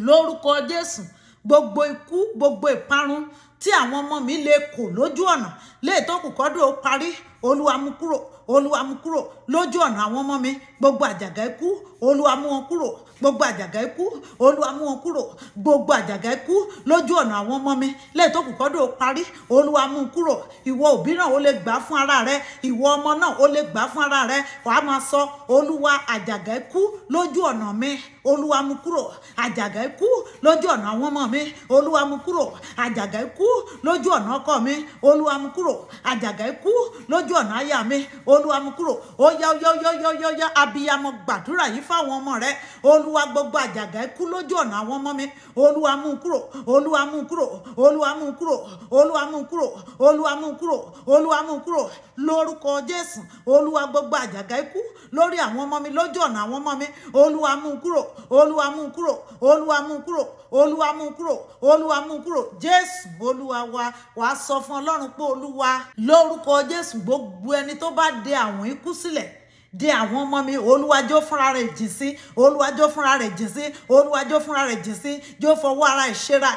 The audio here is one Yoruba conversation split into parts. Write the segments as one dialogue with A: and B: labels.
A: lórúkọ Jésù gbogbo ikú gbogbo ìparun tí àwọn ọmọ mi lè kò lójú ọ̀nà léètò kù kọ́dún ó parí Olúwa mú kúrò Olúwa mú kúrò lójú ọ̀nà àwọn ọmọ mi gbogbo àjàgà ikú Olúwa mú wọn kúrò gbogbo àjàgà ikú Olúwa mú wọn kúrò gbogbo àjàgà ikú lójú ọ̀nà àwọn ọmọ mi léètò kù kọ́dún ó parí Olúwa mú kúrò ìwọ òbí náà ó lè gbà fún ara rẹ ìwọ ọmọ náà ó lè gbà fún ara rẹ wàá máa sọ Olúwa àjàgà ikú lójú ọ̀nà mi Olúwa mú kúrò àjàgà ikú lójú ọ̀nà àwọn ọmọ mi Olúwa mú kúrò àjàgà ikú lójú ọ̀nà ọkọ mi Olúwa mú kúrò àjàgà ikú lójú ọ̀nà aya mi Olúwa mú kúrò ó yá abiyamọ gbàdúrà yìí fáwọn ọmọ rẹ Olúwa gbogbo àjàgà ikú lójú ọ̀nà àwọn ọmọ mi Olúwa mú kúrò Olúwa mú kúrò Olúwa mú kúrò Olúwa mú kúrò Olúwa mú kúrò Olúwa mú kúrò lórúkọ Jésù Olúwa gbogbo àjàgà ikú lórí àwọn ọmọ mi lójú ọ̀nà àwọn ọmọ mi Olúwa mú kúrò Olúwa mú kúrò Olúwa mú kúrò Olúwa mú kúrò Olúwa mú kúrò Jésù Olúwa wa wàá sọ fún Ọlọ́run pé Olúwa lórúkọ Jésù gbogbo ẹni tó bá de àwọn ikú sílẹ̀ de àwọn ọmọ mi Olúwa jọ̀ọ́ fúnra rẹ̀ jìn sí Olúwa jọ̀ọ́ fúnra rẹ̀ jìn sí Olúwa jọ̀ọ́ fúnra rẹ̀ jìn sí jọ̀ọ́ fọwọ́ ara ìṣera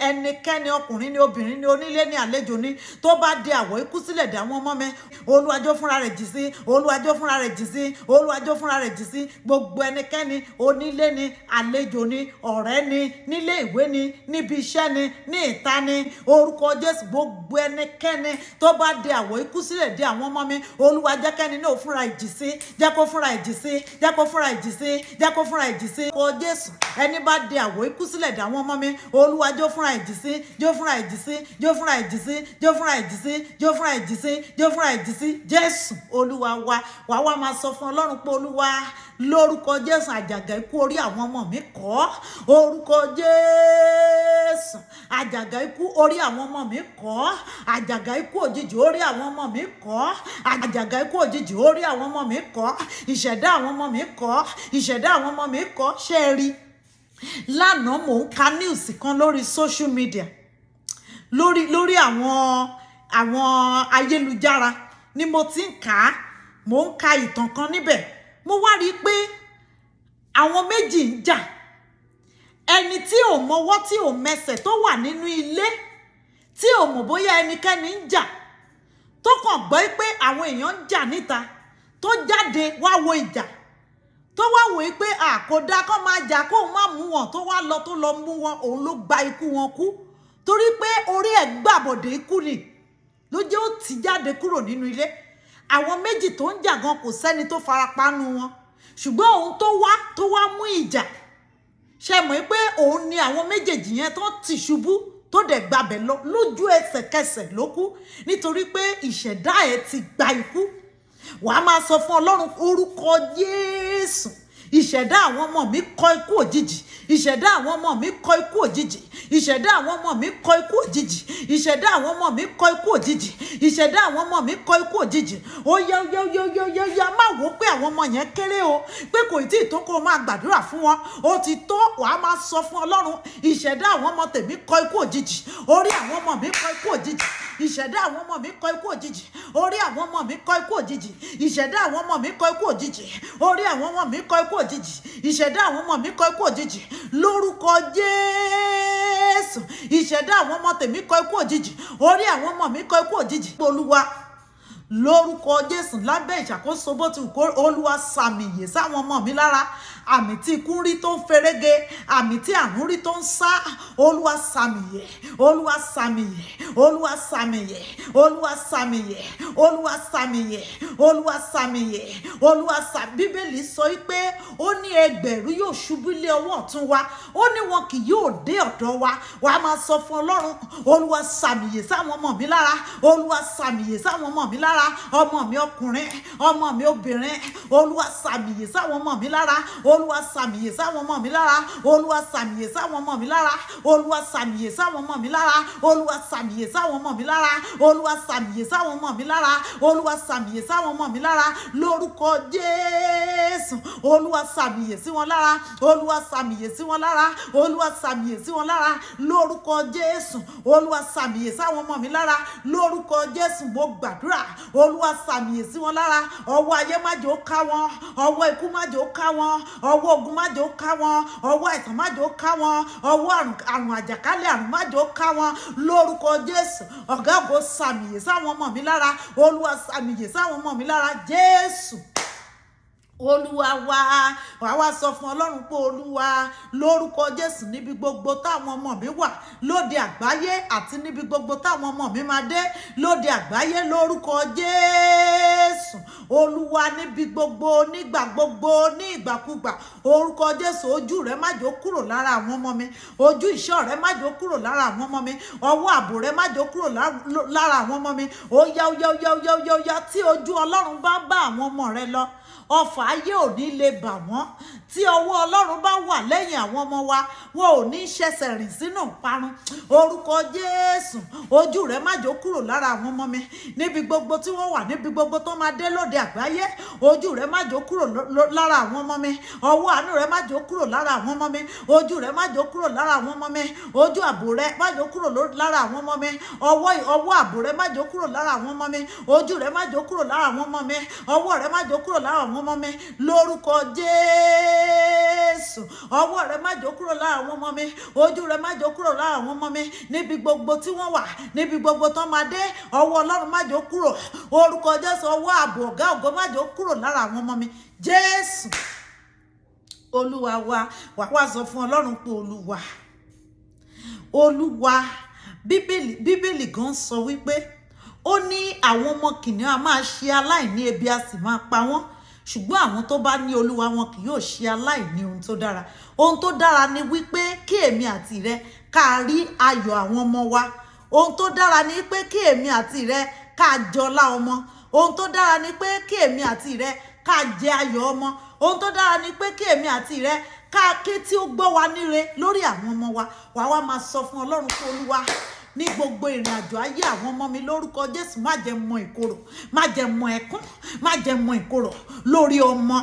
A: ẹnikẹ́ni ọkùnrin ni obìnrin ni onílé ni àlejò ni tó bá de àwọ̀ ikú sílẹ̀ de àwọn ọmọ mi Olúwa jọ̀ọ́ fúnra rẹ̀ jìn sí Olúwa jọ̀ọ́ fúnra rẹ̀ jìn sí Olúwa jọ̀ọ́ fúnra rẹ̀ jìn sí gbogbo ẹnikẹ́ni onílé ni àlejò ni ọ̀rẹ́ ni nílé ìwé ni níbi iṣẹ́ ni ní ìta ni orúkọ Jésù gbogbo ẹnikẹ́ni tó bá de àwọ̀ ikú sílẹ̀ de àwọn ọmọ mi Olúwa jẹ́ kẹ́ni náà fúnra ìjì sí jẹ́ kó fúnra ìjì sí jẹ́ kó fúnra ìjì sí jẹ́ kó fúnra ìjì sí kó Jésù ẹni bá de àwọ̀ ikú sílẹ̀ dà wọ́n mọ́ mi Olúwa jọ̀ọ́ fúnra ìjì sí jọ̀ọ́ fúnra ìjì sí jọ̀ọ́ fúnra ìjì sí jọ̀ọ́ fúnra ìjì sí jọ̀ọ́ fúnra ìjì sí jọ̀ọ́ fúnra ìjì sí Jésù Olúwa wa wàá wá máa sọ fún Ọlọ́run pé Olúwa lórúkọ Jésù àjàgà ikú orí àwọn ọmọ mi kọ́ orúkọ Jésù àjàgà ikú orí àwọn ọmọ mi kọ́ àjàgà ikú òjijì orí àwọn ọmọ mi kọ́ àjàgà ikú òjijì orí àwọn ọmọ mi kọ́ ìṣẹ̀dá àwọn ọmọ mi kọ́ ìṣẹ̀dá àwọn ọmọ mi kọ́ ṣé ẹ rí lánàá mò ń ka news kan lórí social media lórí àwọn ayélujára ni mo ti ń kà á mò ń ka ìtàn kan níbẹ̀ mo wá rí i pé àwọn méjì ń jà ẹni tí ò mọwọ́ tí ò mẹsẹ̀ tó wà nínú ilé tí ò mọ̀ bóyá ẹnikẹ́ni ń jà tó kàn gbọ́ pé àwọn èèyàn ń jà níta tó jáde wá wo ìjà tó wá wò pé àkódá kán máa jà kóun má mú wọn tó wá lọ tó lọ mú wọn òun ló gba ikú wọn kú torí pé orí ẹ̀ gbàbọ̀dé ikú ni ló jẹ́ ó ti jáde kúrò nínú ilé àwọn méjì tó ń jà gan kò sẹ́ni tó farapa nù wọn ṣùgbọ́n òun tó wá mú ìjà ṣe mọ̀ pé òun ni àwọn méjèèjì yẹn tó ti ṣubú tó dẹ̀ gbabẹ̀ lọ lójú ẹsẹ̀kẹsẹ̀ ló kú nítorí pé ìṣẹ̀dá ẹ̀ ti gba ikú wàá máa sọ fún Ọlọ́run orúkọ Jésù ìṣẹ̀dá àwọn ọmọ mi kọ̀ ikú òjijì ìṣẹ̀dá àwọn ọmọ mi kọ̀ ikú òjijì ìṣẹ̀dá àwọn ọmọ mi kọ̀ ikú òjijì ìṣẹ̀dá àwọn ọmọ mi kọ̀ ikú òjijì ìṣẹ̀dá àwọn ọmọ mi kọ̀ ikú òjijì ó yá má wò pé àwọn ọmọ yẹn kéré o pé kò tí ì tó kó máa gbàdúrà fún wọn ó ti tó wàá máa sọ fún Ọlọ́run ìṣẹ̀dá àwọn ọmọ tèmi kọ̀ ikú òjijì orí àwọn ọmọ mi kọ̀ ikú òjijì ìṣẹ̀dá àwọn ọmọ mi kọ̀ ikú òjijì orí àwọn ọmọ mi kọ̀ ikú òjijì ìṣẹ̀dá àwọn ọmọ mi kọ̀ ikú òjijì orí àwọn ọmọ mi kọ̀ ikú òjijì ìṣẹ̀dá àwọn ọmọ mi kọ̀ ikú òjijì lórúkọ Jésù ìṣẹ̀dá àwọn ọmọ tèmi kọ̀ ikú òjijì orí àwọn ọmọ mi kọ̀ ikú òjijì Olúwa lórúkọ Jésù lábẹ́ ìṣàkóso bó ti kó Olúwa sàmìyè sáwọn ọmọ mi lára àmì tí ikú rí tó ń ferege àmì tí àrùn rí tó ń sá Olúwa sàmìyè Olúwa sàmìyè Olúwa sàmìyè Olúwa sàmìyè Olúwa sàmìyè Olúwa sàmìyè Olúwa sàmìyè Bíbélì sọ pé ó ní ẹgbẹ̀rún yóò ṣubú lé ọwọ́ ọ̀tún wa ó ní wọn kì yóò dé ọ̀dọ̀ wa wàá máa sọ fún Ọlọ́run Olúwa sàmìyè sáwọn ọmọ mi lára Olúwa sàmìyè sáwọn ọmọ mi lára ọmọ mi ọkùnrin ọmọ mi obìnrin Olúwa sàmìyè sáwọn ọmọ mi lára Olúwa sàmìyè sáwọn ọmọ mi lára Olúwa sàmìyè sáwọn ọmọ mi lára Olúwa sàmìyè sáwọn ọmọ mi lára Olúwa sàmìyè sáwọn ọmọ mi lára Olúwa sàmìyè sáwọn ọmọ mi lára Olúwa sàmìyè sáwọn ọmọ mi lára lórúkọ Jésù Olúwa sàmìyè sí wọn lára Olúwa sàmìyè sí wọn lára Olúwa sàmìyè sí wọn lára lórúkọ Jésù Olúwa sàmìyè sáwọn ọmọ mi lára lórúkọ Jésù mo gbàdúrà Olúwa sàmìyè sí wọn lára ọwọ́ ayé má jẹ́ ó ká wọn ọwọ́ ikú má jẹ́ ó ká wọn ọwọ́ ogun má jẹ́ ó ká wọn, ọwọ́ àìsàn má jẹ́ ó ká wọn, ọwọ́ àrùn àjàkálẹ̀ àrùn má jẹ́ ó ká wọn lórúkọ Jésù. Ọ̀gá ògo sàmìyè sáwọn ọmọ mi lára, Olúwa sàmìyè sáwọn ọmọ mi lára Jésù. Olúwa wá wá sọ fún Ọlọ́run pé Olúwa lórúkọ Jésù níbi gbogbo táwọn ọmọ mi wà lóde àgbáyé àti níbi gbogbo táwọn ọmọ mi máa dé lóde àgbáyé lórúkọ Jésù. Olúwa níbi gbogbo nígbà gbogbo ní ìgbàkúgbà orúkọ Jésù ojú rẹ má jẹ́ ó kúrò lára àwọn ọmọ mi, ojú ìṣọ́ rẹ má jẹ́ ó kúrò lára àwọn ọmọ mi, ọwọ́ ààbò rẹ má jẹ́ ó kúrò lára àwọn ọmọ mi. Ó yá tí ojú Ọlọ́run bá bá àwọn ọmọ rẹ lọ ọfà ayé ò ní lè bà wọ́n. Tí ọwọ́ Ọlọ́run bá wà lẹ́yìn àwọn ọmọ wa wọn ò ní ṣẹ̀ṣẹ̀ rìn sínú ìparun orúkọ Jésù. Ojú rẹ má jẹ́ ó kúrò lára àwọn ọmọ mi níbi gbogbo tí wọ́n wà, níbi gbogbo tó máa dé lóde àgbáyé. Ojú rẹ má jẹ́ ó kúrò lára àwọn ọmọ mi, ọwọ́ àánú rẹ má jẹ́ ó kúrò lára àwọn ọmọ mi, ojú rẹ má jẹ́ ó kúrò lára àwọn ọmọ mi, ojú ààbò rẹ má jẹ́ ó kúrò lára àwọn ọmọ mi, ọwọ́ ààbò rẹ má jẹ́ ó kúrò lára àwọn ọmọ mi, ojú rẹ má jẹ́ ó kúrò lára àwọn ọmọ mi, ọwọ́ rẹ má jẹ́ ó kúrò lára àwọn ọmọ mi lórúkọ Jésù. Ọwọ́ rẹ má jẹ́ ó kúrò lára àwọn ọmọ mi, ojú rẹ má jẹ́ ó kúrò lára àwọn ọmọ mi níbi gbogbo tí wọ́n wà, níbi gbogbo tó máa dé. Ọwọ́ Ọlọ́run má jẹ́ ó kúrò orúkọ Jésù. Ọwọ́ ààbò ọ̀gá ògo má jẹ́ ó kúrò lára àwọn ọmọ mi Jésù. Olúwa wá sọ fún Ọlọ́run pé Olúwa Bíbélì gan sọ wípé ó ní àwọn ọmọ kìnìún a máa ṣe aláìní ebi a sì máa pa wọ́n, ṣùgbọ́n àwọn tó bá ní Olúwa wọn kì yóò ṣe aláìní ohun tó dára. Ohun tó dára ni wípé kí èmi àti rẹ ká rí ayọ̀ àwọn ọmọ wa. Ohun tó dára ni pé kí èmi àti rẹ ká jọlá ọmọ. Ohun tó dára ni pé kí èmi àti rẹ ká jẹ ayọ̀ ọmọ. Ohun tó dára ni pé kí èmi àti rẹ ká ké tí ó gbọ́ wa níre lórí àwọn ọmọ wa. Wá máa sọ fún Ọlọ́run pé Olúwa ní gbogbo ìrìn àjò ayé àwọn ọmọ mi lórúkọ Jésù má jẹ́ mọ ìkorò, má jẹ́ mọ ẹkún, má jẹ́ mọ ìkorò lórí ọmọ,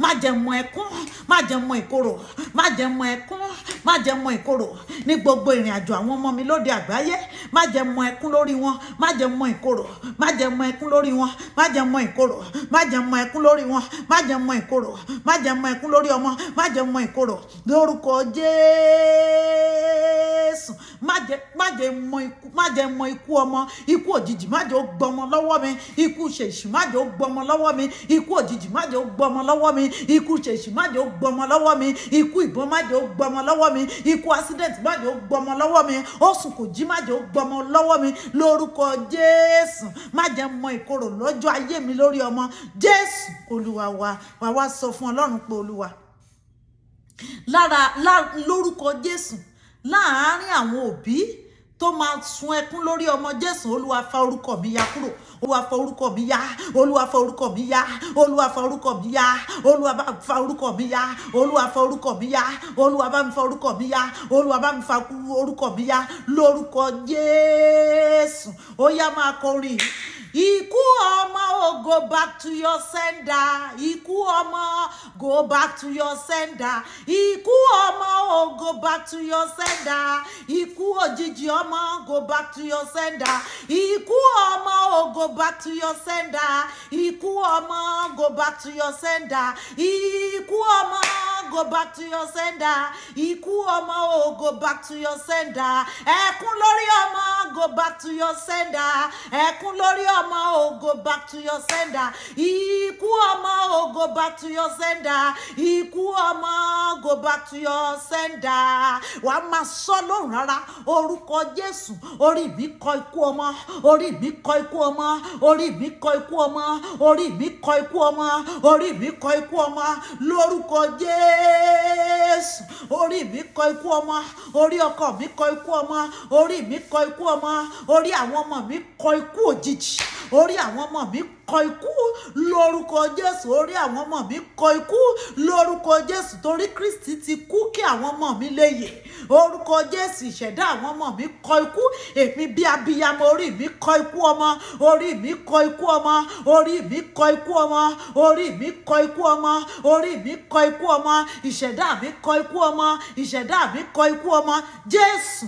A: má jẹ́ mọ ẹkún, má jẹ́ mọ ìkorò, má jẹ́ mọ ẹkún, má jẹ́ mọ ìkorò ní gbogbo ìrìn àjò àwọn ọmọ mi lóde àgbáyé. Má jẹ́ mọ ẹkún lórí wọn, má jẹ́ mọ ìkorò, má jẹ́ mọ ẹkún lórí wọn, má jẹ́ mọ ìkorò, má jẹ́ mọ ẹkún lórí wọn, má jẹ́ mọ ìkorò, má jẹ́ mọ ẹkún lórí ọmọ, má jẹ́ mọ ìkorò lórúkọ Jésù. Má jẹ́ mọ ikú ọmọ, ikú òjijì má jẹ́ ó gbọmọ lọ́wọ́ mi, ikú ṣèṣì má jẹ́ ó gbọmọ lọ́wọ́ mi, ikú òjijì má jẹ́ ó gbọmọ lọ́wọ́ mi, ikú ṣèṣì má jẹ́ ó gbọmọ lọ́wọ́ mi, ikú ìbọn má jẹ́ ó gbọmọ lọ́wọ́ mi, ikú accident má jẹ́ ó gbọmọ lọ́wọ́ mi, oṣù kò jí má jẹ́ ó gbọmọ lọ́wọ́ mi lórúkọ Jésù. Má jẹ́ mọ ìkorò lọ́jọ́ ayé mi lórí ọmọ Jésù. Olúwa wá sọ fún Ọlọ́run pé Olúwa lórúkọ Jésù láàárín àwọn òbí tó máa sun ẹkún lórí ọmọ Jésù. Olúwa fa orúkọ mi ya kúrò, Olúwa fa orúkọ mi ya, Olúwa fa orúkọ mi ya, Olúwa fa orúkọ mi ya, Olúwa bá fa orúkọ mi ya, Olúwa fa orúkọ mi ya, Olúwa bá mi fa orúkọ mi ya, Olúwa bá mi fa orúkọ mi ya lórúkọ Jésù. Ó yá máa kọrin. Ikú ọmọ go back to your sender. Ikú ọmọ go back to your sender. Ikú ọmọ go back to your sender. Ikú òjijì ọmọ go back to your sender. Ikú ọmọ go back to your sender. Ikú ọmọ go back to your sender. Ikú ọmọ go back to your sender. Ikú ọmọ go back to your sender. Ẹkún lórí ọmọ go back to your sender. Ẹkún lórí ọmọ go back to your sender. Ikú ọmọ go back to your sender. Ikú ọmọ go back to your sender. Wàá máa sọ lóhùn rárá orúkọ Jésù. Orí mi kọ ikú ọmọ, orí mi kọ ikú ọmọ, orí mi kọ ikú ọmọ, orí mi kọ ikú ọmọ, orí mi kọ ikú ọmọ lórúkọ Jésù. Orí mi kọ ikú ọmọ, orí ọkọ mi kọ ikú ọmọ, orí mi kọ ikú ọmọ, orí àwọn ọmọ mi kọ ikú òjijì, orí àwọn ọmọ mi kọ ikú lórúkọ Jésù. Orí àwọn ọmọ mi kọ ikú lórúkọ Jésù torí Kristi ti kú kí àwọn ọmọ mi lè yè. Orúkọ Jésù ìṣẹ̀dá àwọn ọmọ mi kọ ikú. Èmi bí abiyamọ orí mi kọ ikú ọmọ, orí mi kọ ikú ọmọ, orí mi kọ ikú ọmọ, orí mi kọ ikú ọmọ, orí mi kọ ikú ọmọ, ìṣẹ̀dá mi kọ ikú ọmọ, ìṣẹ̀dá mi kọ ikú ọmọ Jésù.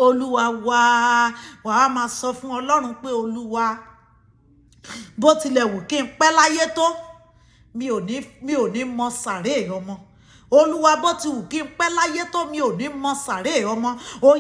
A: Olúwa wàá máa sọ fún Ọlọ́run pé Olúwa bó tilẹ̀ wù kí n pẹ́ láyé tó mi ò ní mọ sàréè ọmọ. olúwa bó ti wù kí n pẹ́ láyé tó mi ò ní mọ sàré ọmọ ó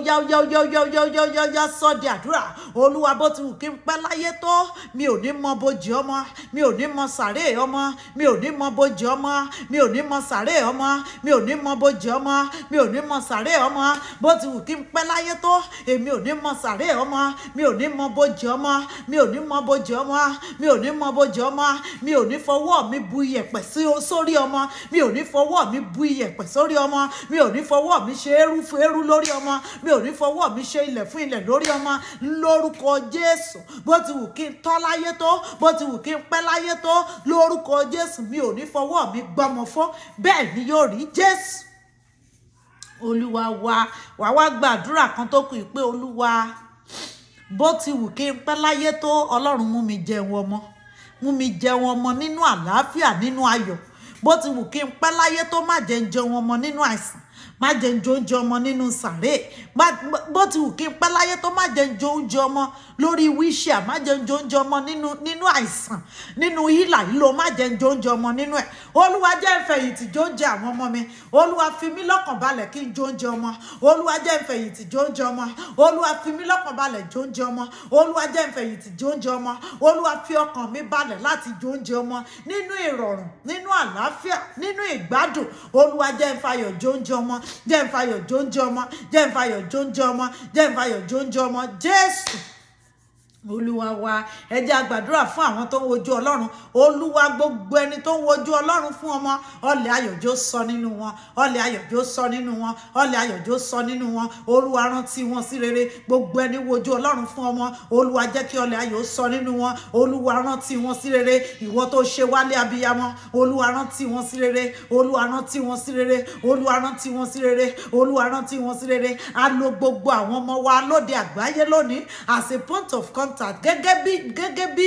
A: yá sọ di àdúrà olúwa bó ti wù kí n pẹ́ láyé tó mi ò ní mọ bojì ọmọ mi ò ní mọ sàré ọmọ mi ò ní mọ bojì ọmọ mi ò ní mọ sàré ọmọ mi ò ní mọ bojì ọmọ mi ò ní mọ sàré ọmọ bó ti wù kí n pẹ́ láyé tó èmi ò ní mọ sàré ọmọ mi ò ní mọ bojì ọmọ mi ò ní mọ bojì ọmọ mi ò ní mọ bojì ọmọ mi ò ní fọwọ́ mi bu iyẹ̀pẹ̀ sórí ọmọ mi ò ní fọwọ́ mi bu iyẹ̀pẹ̀ sórí ọmọ mi ò ní fọwọ́ mi ṣe eru fún eru lórí ọmọ mi ò ní fọwọ́ mi ṣe ilẹ̀ fún ilẹ̀ lórí ọmọ lórúkọ Jésù bó ti wù kí n tọ́ láyé tó bó ti wù kí n pẹ́ láyé tó lórúkọ Jésù mi ò ní fọwọ́ mi gbọmọ fún bẹ́ẹ̀ ni yóò rí Jésù olúwa wá gbàdúrà kan tó kù pé olúwa bó ti wù kí n pẹ́ láyé tó ọlọ́run mú mi jẹun ọmọ nínú àlàáfíà nínú ayọ̀ bó ti wù kí n pẹ́ láyé tó má jẹ́ ń jẹun ọmọ nínú àìsàn má jẹ́ ń jẹ oúnjẹ ọmọ nínú sàré bó ti wù kí n pẹ́ láyé tó má jẹ́ ń jẹ oúnjẹ ọmọ lórí wíṣà má jẹ́ ń jẹ oúnjẹ ọmọ nínú àìsàn nínú hílà hílo má jẹ́ ń jẹ oúnjẹ ọmọ nínú ẹ̀ olúwa jẹ́ ń fẹ̀yìntì jẹ oúnjẹ àwọn ọmọ mi olúwa fi mí lọ́kàn balẹ̀ kí n jẹ oúnjẹ ọmọ olúwa jẹ́ ń fẹ̀yìntì jẹ oúnjẹ ọmọ olúwa fi mí lọ́kàn balẹ̀ jẹ oúnjẹ ọmọ olúwa jẹ́ ń fẹ̀yìntì jẹ oúnjẹ ọmọ olúwa fi ọkàn mi balẹ̀ láti jẹ oúnjẹ ọmọ nínú ìrọ̀rùn nínú àlàáfíà nínú ìgbádùn olúwa jẹ́ ń fayọ̀ jẹ oúnjẹ ọmọ jẹ́ ń fayọ̀ jẹ oúnjẹ ọmọ jẹ́ ń fayọ̀ jẹ oúnjẹ ọmọ jẹ́ ń fayọ̀ jẹ oúnjẹ ọmọ Jésù olúwa wa ẹ jẹ́ a gbàdúrà fún àwọn tó ń wojú ọlọ́run olúwa gbogbo ẹni tó ń wojú ọlọ́run fún ọmọ ọlẹ̀ ayọ̀jọ́ sọ nínú wọn ọlẹ̀ ayọ̀jọ́ sọ nínú wọn ọlẹ̀ ayọ̀jọ́ sọ nínú wọn olúwa rántí wọn sí rere gbogbo ẹni wojú ọlọ́run fún ọmọ olúwa jẹ́ kí ọlẹ̀ ayọ̀ sọ nínú wọn olúwa rántí wọn sí rere ìwọ tó ṣe wálé abiyamọ olúwa rántí wọn sí rere olúwa rántí wọn sí rere olúwa rántí wọn sí rere olúwa rántí wọn sí rere a lo gbogbo àwọn ọmọ wa lóde àgbáyé lónìí as a point of contact gẹ́gẹ́ bí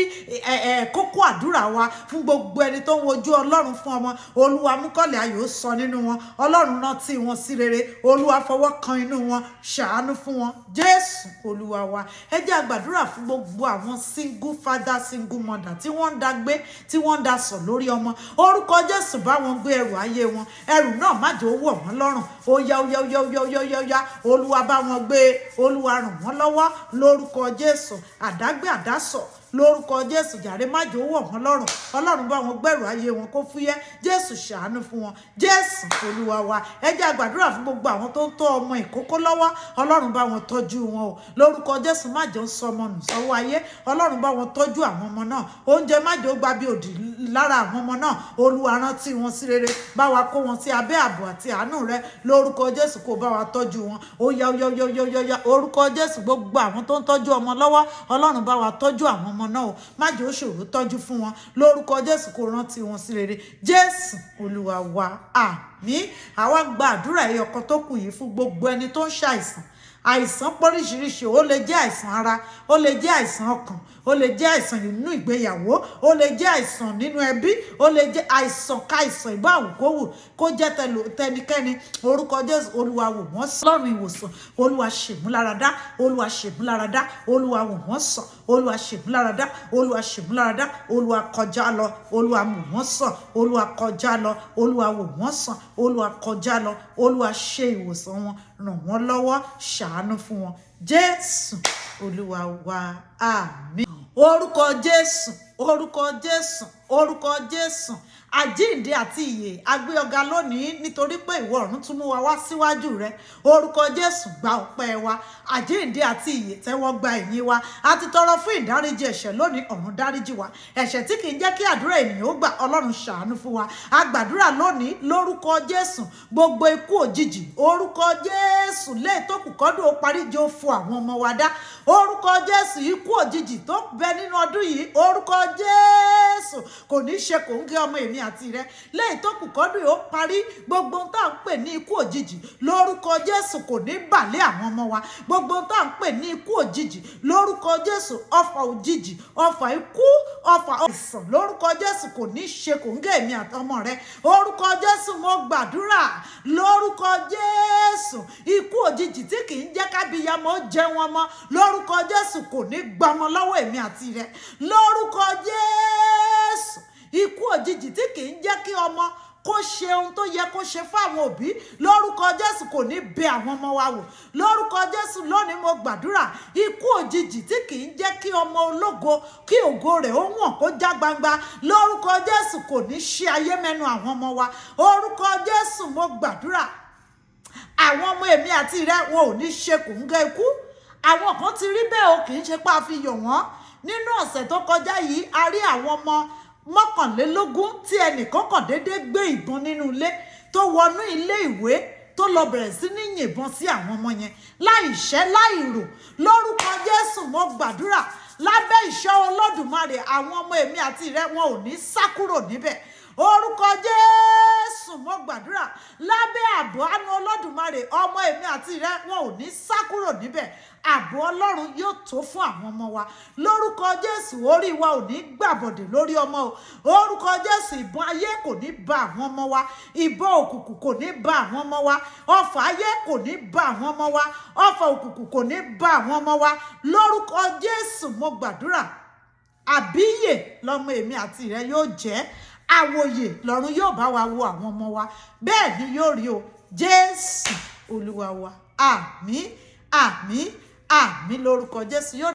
A: kókó àdúrà wa fún gbogbo ẹni tó ń wojú ọlọ́run fún ọmọ olúwa mú kọ́lẹ̀ ayọ̀ sọ nínú wọn ọlọ́run rántí wọn sí rere olúwa fọwọ́ kan inú wọn ṣàánú fún wọn Jésù olúwa wa ẹ jẹ́ a gbàdúrà fún gbogbo àwọn single father single mother tí wọ́n ń dá gbé tí wọ́n ń dá sọ lórí ọmọ orúkọ Jésù bá wọn gbé ẹrù ayé wọn ẹrù náà má jẹ́ ó wọ̀ wọ́n lọ́rùn ó yá olúwa bá wọn gbé olúwa ràn wọ́n lọ́wọ́ lórúkọ Jésù àdágbé àdásọ lórúkọ Jésù jàre má jẹ́ ó wọ̀ wọ́n lọ́rùn ọlọ́run bá wọn gbẹ̀rù ayé wọn kó fúyẹ́ Jésù ṣàánú fún wọn Jésù olúwa wa ẹ jẹ́ a gbàdúrà fún gbogbo àwọn tó ń tọ́ ọmọ ìkókó lọ́wọ́ ọlọ́run bá wọn tọ́jú wọn o lórúkọ Jésù má jẹ́ ó sọ ọmọ nù sọ́wọ́ ayé ọlọ́run bá wọn tọ́jú àwọn ọmọ náà oúnjẹ má jẹ́ ó gba bí òdì lára àwọn ọmọ náà olúwa rántí wọn sí rere bá wa kó wọn sí abẹ́ ààbò àti àánú rẹ lórúkọ Jésù kó bá wa tọ́jú wọn ó yá orúkọ Jésù gbogbo àwọn tó ń tọ́jú ọmọ lọ́wọ́ ọlọ́run bá wa tọ́jú àwọn ọmọ náà o má jẹ́ ó ṣòro tọ́jú fún wọn lórúkọ Jésù kó rántí wọn sí rere Jésù olúwa wa àmín àwa gba àdúrà ẹyọ kan tó kù yìí fún gbogbo ẹni tó ń ṣàìsàn àìsàn pọ́ríṣiríṣi ó lè jẹ́ àìsàn ara ó lè jẹ́ àìsàn ọkàn ó lè jẹ́ àìsàn nínú ìgbéyàwó ó lè jẹ́ àìsàn nínú ẹbí ó lè jẹ́ àìsàn káìsàn ìbá àwòkówù kó jẹ́ tẹnikẹ́ni orúkọ Jésù olúwa wò wọ́n sàn lọ́rùn ìwòsàn olúwa ṣèmúláradá olúwa ṣèmúláradá olúwa wò wọ́n sàn olúwa ṣèmúláradá olúwa ṣèmúláradá olúwa kọjá lọ olúwa wò wọ́n sàn olúwa kọjá lọ olúwa wò wọ́n sàn olúwa kọjá lọ olúwa ṣe ìwòsàn wọn ràn wọ́n lọ́wọ́ ṣàánú fún wọn Jésù olúwa wa àmín orúkọ Jésù orúkọ Jésù orúkọ Jésù àjíǹde àti ìyè agbé ọ̀gá lónìí nítorí pé ìwọ ọ̀run tún mú wa wá síwájú rẹ orúkọ Jésù gba ọpẹ́ wa àjíǹde àti ìyè tẹ́wọ́ gba ìyìn wa a ti tọrọ fún ìdáríjì ẹ̀ṣẹ̀ lónìí ọ̀run dáríjì wa ẹ̀ṣẹ̀ tí kì í jẹ́ kí àdúrà ènìyàn ó gbà ọlọ́run ṣàánú fún wa a gbàdúrà lónìí lórúkọ Jésù gbogbo ikú òjijì orúkọ Jésù lè tó kù kọ́dún ó parí jẹ́ ó fún àwọn ọmọ wa dá orúkọ Jésù ikú òjijì tó bẹ nínú ọdún yìí orúkọ Jésù kò ní ṣe kò ń gé ọmọ èmi àti rẹ lẹ́yìn tó kù kọ́dún ó parí gbogbo ohun tá à ń pè ní ikú òjijì lórúkọ Jésù kò ní bàlẹ́ àwọn ọmọ wa gbogbo ohun tá à ń pè ní ikú òjijì lórúkọ Jésù ọfà òjijì ọfà ikú ọfà àìsàn lórúkọ Jésù kò ní ṣe kò ń gé èmi àtọmọ rẹ orúkọ Jésù mo gbàdúrà lórúkọ Jésù ikú òjijì tí kì í jẹ́ kábíyamọ jẹun ọmọ lórúkọ Jésù kò ní gbọmọ lọ́wọ́ èmi àti rẹ lórúkọ Jésù ikú òjijì tí kì í jẹ́ kí ọmọ kó ṣe ohun tó yẹ kó ṣe fún àwọn òbí lórúkọ Jésù kò ní bẹ àwọn ọmọ wa wò lórúkọ Jésù. Lónìí mo gbàdúrà ikú òjijì tí kì í jẹ́ kí ọmọ ológo kí ògo rẹ̀ ó wọ̀n kó já gbangba lórúkọ Jésù kò ní ṣí ayé mẹ́nu àwọn ọmọ wa orúkọ Jésù. Mo gbàdúrà àwọn ọmọ èmi àti rẹ wọn ò ní ṣe kòńgẹ́ ikú. Àwọn kan ti rí bẹ́ẹ̀ o, kì í ṣe pé a fi yọ̀ wọ́n. Nínú ọ̀sẹ̀ tó kọjá yìí a rí àwọn ọmọ mọ́kànlélógún tí ẹnìkan kàn déédéé gbé ìbọn nínú ilé tó wọnú ilé ìwé tó lọ bẹ̀rẹ̀ sí ní yìnbọn sí àwọn ọmọ yẹn láì ṣẹ́ láì rò lórúkọ Jésù. Mo gbàdúrà lábẹ́ ìṣọ́ Olódùmarè àwọn ọmọ èmi àti rẹ wọn ò ní sá kúrò níbẹ̀ orúkọ Jésù. Mo gbàdúrà lábẹ́ ààbò àánú Olódùmarè ọmọ èmi àti rẹ wọn ò ní sá kúrò níbẹ̀ ààbò Ọlọ́run yóò tó fún àwọn ọmọ wa lórúkọ Jésù. Orí wa ò ní gbàbọ̀dè lórí ọmọ o orúkọ Jésù. Ìbọn ayé kò ní bá àwọn ọmọ wa ìbọn òkùnkùn kò ní bá àwọn ọmọ wa ọfà ayé kò ní bá àwọn ọmọ wa ọfà òkùnkùn kò ní bá àwọn ọmọ wa lórúkọ Jésù. Mo gbàdúrà àbíyè lọmọ èmi àti rẹ yóò jẹ́ àwòyè lọ́run yóò bá wa wo àwọn ọmọ wa bẹ́ẹ̀ ni yóò rí o Jésù Olúwa wa àmín àmín àmín lórúkọ Jésù.